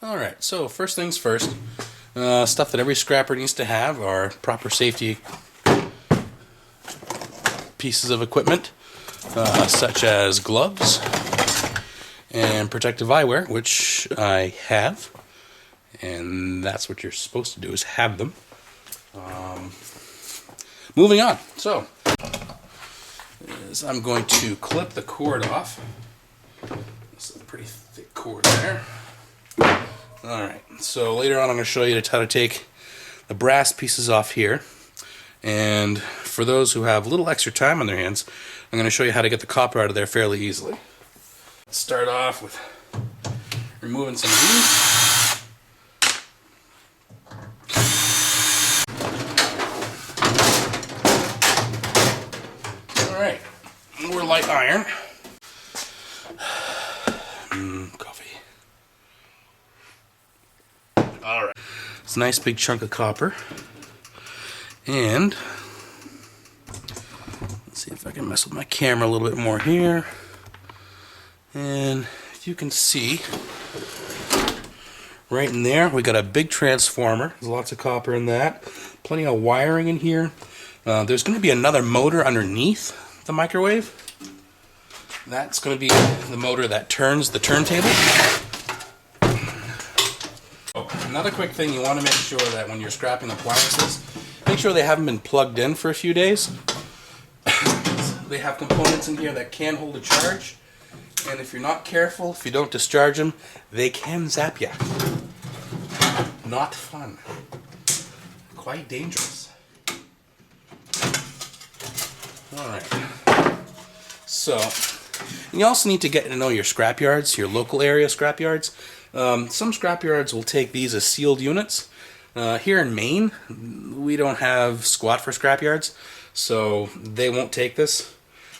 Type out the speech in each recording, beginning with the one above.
Alright, so first things first, stuff that every scrapper needs to have are proper safety pieces of equipment, such as gloves and protective eyewear, which I have, and that's what you're supposed to do, is have them. Moving on, so I'm going to clip the cord off. This is a pretty thick cord there. Alright, so later on I'm going to show you how to take the brass pieces off here, and for those who have a little extra time on their hands, I'm going to show you how to get the copper out of there fairly easily. Let's start off with removing some of these. Alright, more light iron. Coffee. Alright, it's a nice big chunk of copper, and let's see if I can mess with my camera a little bit more here. And if you can see, right in there, we got a big transformer. There's lots of copper in that. Plenty of wiring in here. There's going to be another motor underneath the microwave. That's going to be the motor that turns the turntable. Another quick thing, you want to make sure that when you're scrapping appliances, make sure they haven't been plugged in for a few days. They have components in here that can hold a charge, and if you're not careful, if you don't discharge them, they can zap you. Not fun. Quite dangerous. Alright. So, you also need to get to know your scrap yards, your local area scrap yards. Some scrap yards will take these as sealed units. Here in Maine, we don't have squat for scrap yards, so they won't take this.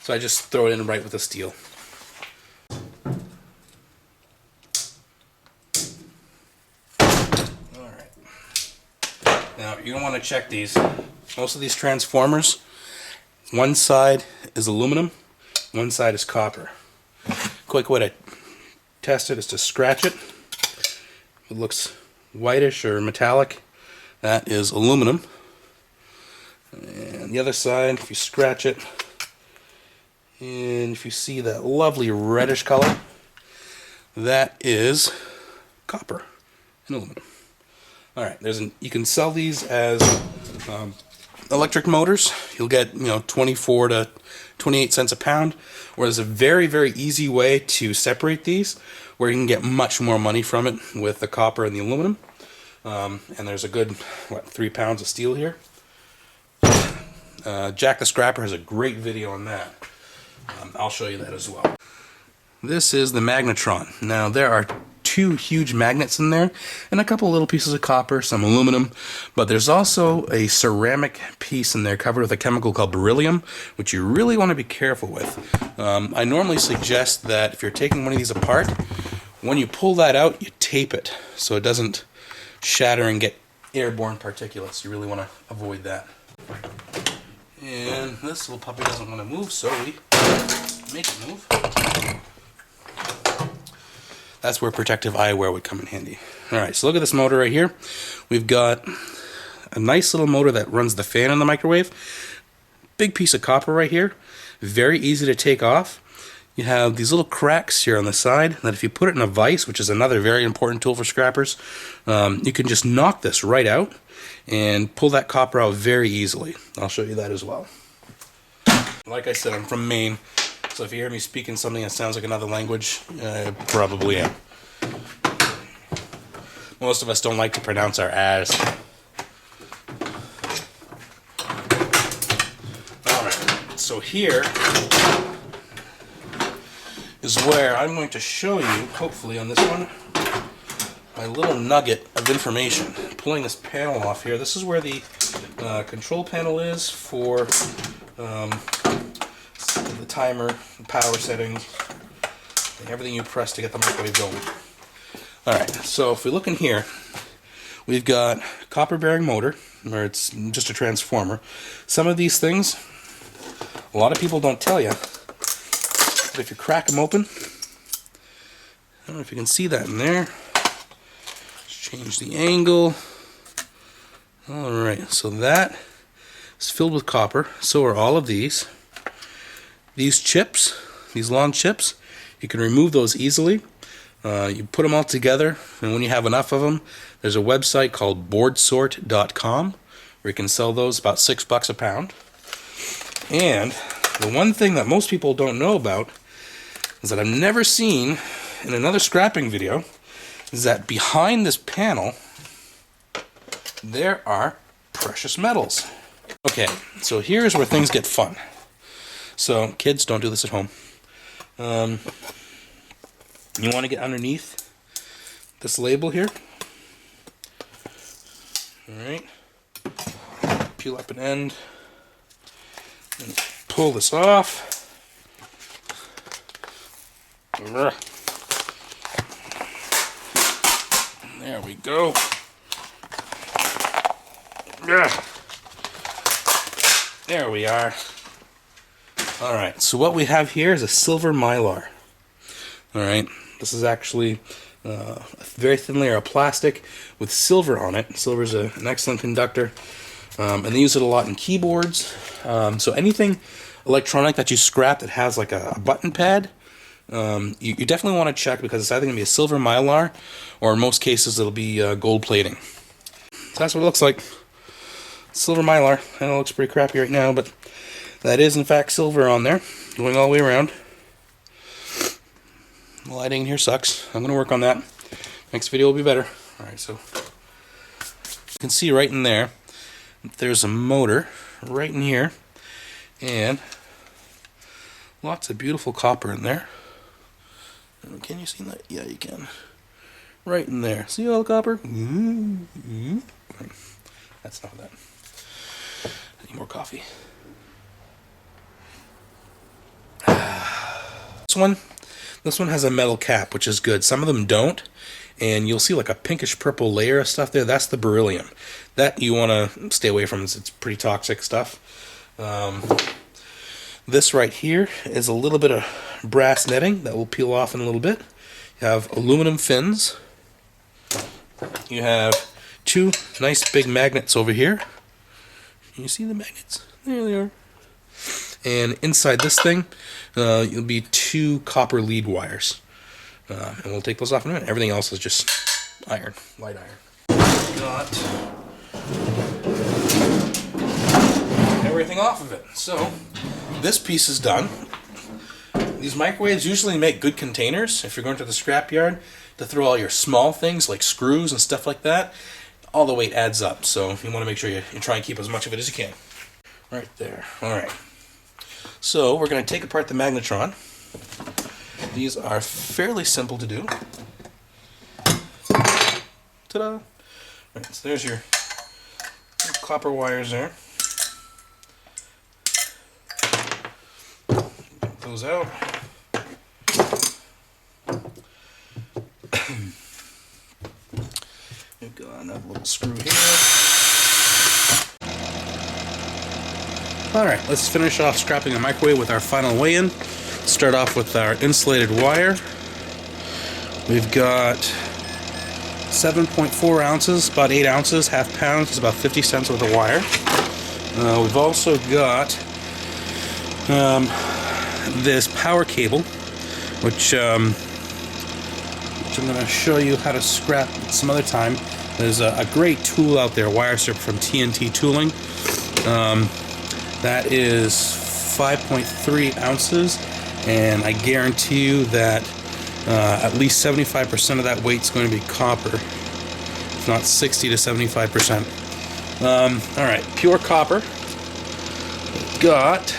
So I just throw it in right with the steel. Alright. Now, you're going to want to check these. Most of these transformers, one side is aluminum, one side is copper. Quick way to test it is to scratch it. If it looks whitish or metallic, that is aluminum. And the other side, if you scratch it, and if you see that lovely reddish color, that is copper and aluminum. Alright, you can sell these as electric motors. You'll get 24 to 28 cents a pound, where there's a very, very easy way to separate these, where you can get much more money from it with the copper and the aluminum. And there's a good, 3 pounds of steel here. Jack the Scrapper has a great video on that. I'll show you that as well. This is the Magnetron. Now, there are 2 huge magnets in there, and a couple little pieces of copper, some aluminum, but there's also a ceramic piece in there covered with a chemical called beryllium, which you really want to be careful with. I normally suggest that if you're taking one of these apart, when you pull that out, you tape it so it doesn't shatter and get airborne particulates. You really want to avoid that. And this little puppy doesn't want to move, so we make it move. That's where protective eyewear would come in handy. Alright, so look at this motor right here. We've got a nice little motor that runs the fan in the microwave. Big piece of copper right here. Very easy to take off. You have these little cracks here on the side that if you put it in a vise, which is another very important tool for scrappers, you can just knock this right out and pull that copper out very easily. I'll show you that as well. Like I said, I'm from Maine. So if you hear me speaking something that sounds like another language, I probably am. Most of us don't like to pronounce our A's. Alright, so here is where I'm going to show you, hopefully on this one, my little nugget of information. Pulling this panel off here, this is where the control panel is for the timer, the power settings, everything you press to get the microwave going. Alright, so if we look in here, we've got copper bearing motor, or it's just a transformer. Some of these things, a lot of people don't tell you, but if you crack them open, I don't know if you can see that in there, Change the angle. Alright, so that is filled with copper. So are all of these. These chips, these long chips, you can remove those easily. You put them all together, and when you have enough of them, there's a website called boardsort.com where you can sell those about $6 a pound. And the one thing that most people don't know about is that I've never seen in another scrapping video is that behind this panel there are precious metals. Okay, so here's where things get fun. So kids, don't do this at home. You want to get underneath this label here. Alright. Peel up an end and pull this off. There we go. There we are. Alright, so what we have here is a silver Mylar. Alright, this is actually a very thin layer of plastic with silver on it. Silver is an excellent conductor, and they use it a lot in keyboards. So anything electronic that you scrap that has like a button pad, you definitely want to check, because it's either going to be a silver Mylar or in most cases it'll be gold plating. So that's what it looks like. Silver Mylar. I know it looks pretty crappy right now, but that is in fact silver on there, going all the way around. The lighting in here sucks. I'm going to work on that. Next video will be better. Alright, so you can see right in there, there's a motor right in here, and lots of beautiful copper in there. Can you see that? Yeah, you can. Right in there. See all the copper? That's enough of that. I need more coffee. This one has a metal cap, which is good. Some of them don't, and you'll see like a pinkish purple layer of stuff there. That's the beryllium. That you want to stay away from. It's pretty toxic stuff. This right here is a little bit of brass netting that will peel off in a little bit. You have aluminum fins. You have two nice big magnets over here. Can you see the magnets? There they are. And inside this thing, you'll be two copper lead wires. And we'll take those off in a minute. Everything else is just iron, light iron. Got everything off of it. So, this piece is done. These microwaves usually make good containers if you're going to the scrapyard to throw all your small things like screws and stuff like that. All the weight adds up, so you want to make sure you try and keep as much of it as you can. Right there. Alright. So we're going to take apart the Magnetron. These are fairly simple to do. Ta-da! Right, so there's your copper wires there. Get those out. We've got another little screw here. Alright, let's finish off scrapping the microwave with our final weigh-in. Start off with our insulated wire. We've got 7.4 ounces, about 8 ounces, half pound, is about 50 cents worth of wire. We've also got this power cable, which I'm going to show you how to scrap some other time. There's a great tool out there, wire strip from TNT Tooling. That is 5.3 ounces, and I guarantee you that at least 75% of that weight is going to be copper, if not 60 to 75%. Alright, pure copper. We've got,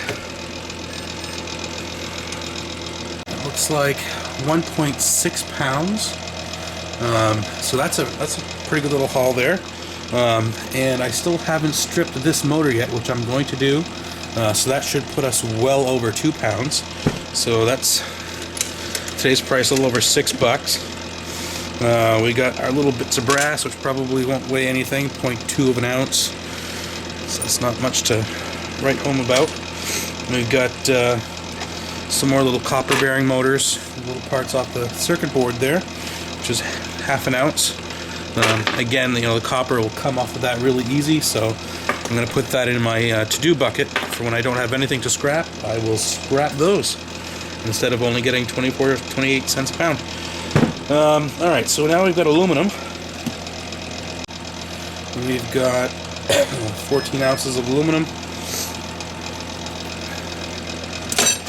it looks like 1.6 pounds. So that's a pretty good little haul there. And I still haven't stripped this motor yet, which I'm going to do. So that should put us well over 2 pounds. So that's today's price, a little over $6. We got our little bits of brass, which probably won't weigh anything, 0.2 of an ounce. So that's not much to write home about. We've got some more little copper bearing motors, little parts off the circuit board there, which is half an ounce. Again, you know, the copper will come off of that really easy, so I'm going to put that in my to-do bucket for when I don't have anything to scrap. I will scrap those instead of only getting 28 cents a pound. Alright, so now we've got aluminum. We've got 14 ounces of aluminum.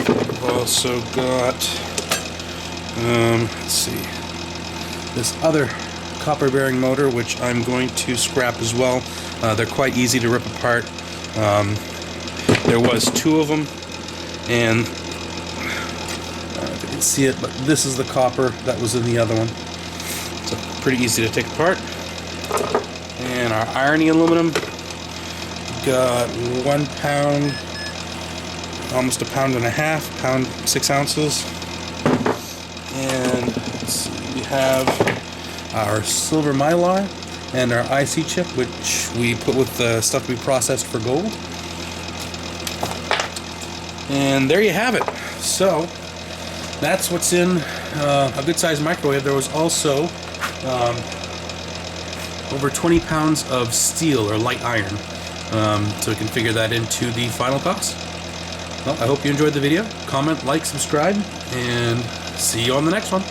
We've also got, let's see, this other copper bearing motor, which I'm going to scrap as well. They're quite easy to rip apart. There was 2 of them, and I don't know if you can see it, but this is the copper that was in the other one. So pretty easy to take apart. And our irony aluminum, got 1 pound, almost 1.5 pounds, 6 ounces. And let's see, we have our silver Mylar and our IC chip, which we put with the stuff we processed for gold. And there you have it. So that's what's in a good sized microwave. There was also over 20 pounds of steel or light iron, so we can figure that into the final cost. Well, I hope you enjoyed the video. Comment, like, subscribe, and see you on the next one.